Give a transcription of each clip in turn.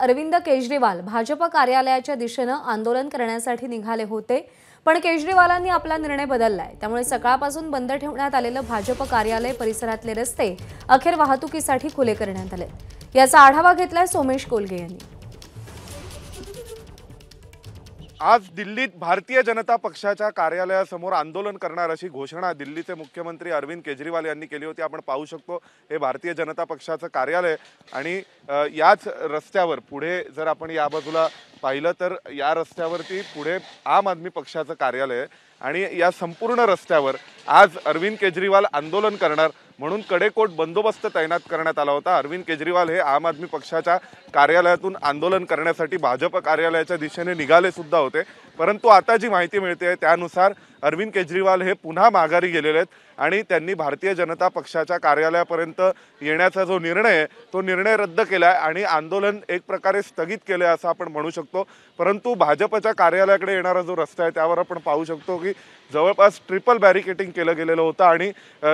अरविंद केजरीवाल भाजप कार्यालयाच्या दिशेनं आंदोलन करण्यासाठी निघाले होते, पण केजरीवालांनी आपला निर्णय बदललाय। त्यामुळे सकाळपासून बंद ठेवण्यात आलेलं भाजप कार्यालय परिसरातले रस्ते अखेर वाहतुकीसाठी खुले करण्यात आले। याचा आढावा घेतलाय सोमेश कोलगे यांनी। आज दिल्लीत भारतीय जनता पक्षाच्या कार्यालयासमोर आंदोलन करणार अशी घोषणा दिल्लीचे मुख्यमंत्री अरविंद केजरीवाल यांनी केली होती। आपण पाहू शकतो हे भारतीय जनता पक्षाचं कार्यालय आणि याच रस्त्यावर पुढे जर आपण या बाजूला पाहिलं तर या रस्त्यावरती पुढे आम आदमी पक्षाचं कार्यालय आहे आणि या संपूर्ण रस्त्यावर आज अरविंद केजरीवाल आंदोलन करणार म्हणून कडेकोट बंदोबस्त तैनात करण्यात आला होता। अरविंद केजरीवाल हे आम आदमी पक्षाच्या कार्यालयातून आंदोलन करण्यासाठी भाजप कार्यालयाच्या दिशेने निघाले सुद्धा होते, परंतु आता जी माहिती मिळते त्यानुसार अरविंद केजरीवाल हे पुन्हा माघारी गेलेले आहेत आणि त्यांनी भारतीय जनता पक्षाच्या कार्यालयापर्यंत येण्याचा जो निर्णय आहे तो निर्णय रद्द केलाय आणि आंदोलन एक प्रकारे स्थगित केले असं आपण म्हणू शकतो। परंतु भाजपच्या कार्यालयाकडे येणारा जो रस्ता आहे त्यावर आपण पाहू शकतो की जवळपास ट्रिपल बॅरिकेडिंग केलं गेलेलं होतं आणि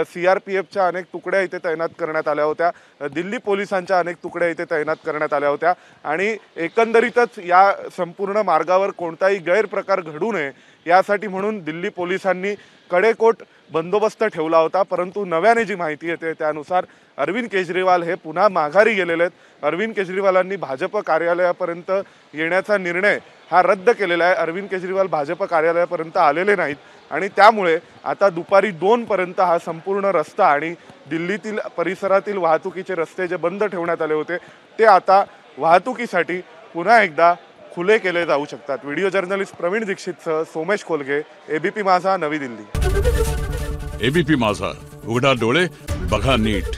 सीआरपीएफच्या अनेक तुकड्या इथे तैनात करण्यात आल्या होत्या, दिल्ली पोलिसांच्या अनेक तुकड्या इथे तैनात करण्यात आल्या होत्या आणि एकंदरीतच या संपूर्ण मार्गावर कोणताही गैरप्रकार घडू नये यासाठी म्हणून दिल्ली पोलिसांनी कडेकोट बंदोबस्त ठेवला होता। परंतु नव्याने जी माहिती येते त्यानुसार अरविंद केजरीवाल हे पुन्हा माघारी गेलेले आहेत। अरविंद केजरीवालांनी भाजप कार्यालयापर्यंत येण्याचा निर्णय हा रद्द केलेला आहे। अरविंद केजरीवाल भाजप कार्यालयापर्यंत आलेले नाहीत आणि त्यामुळे आता दुपारी 2 पर्यंत हा संपूर्ण रस्ता आणि दिल्लीतील परिसरातील वाहतुकीचे रस्ते जे बंद ठेवण्यात आले होते ते आता वाहतुकीसाठी पुन्हा एकदा खुले केले जाऊ शकतात। व्हिडिओ जर्नलिस्ट प्रवीण दीक्षितसह सोमेश कोलगे, एबीपी माझा, नवी दिल्ली। एबीपी माझा, उघडा डोळे बघा नीट।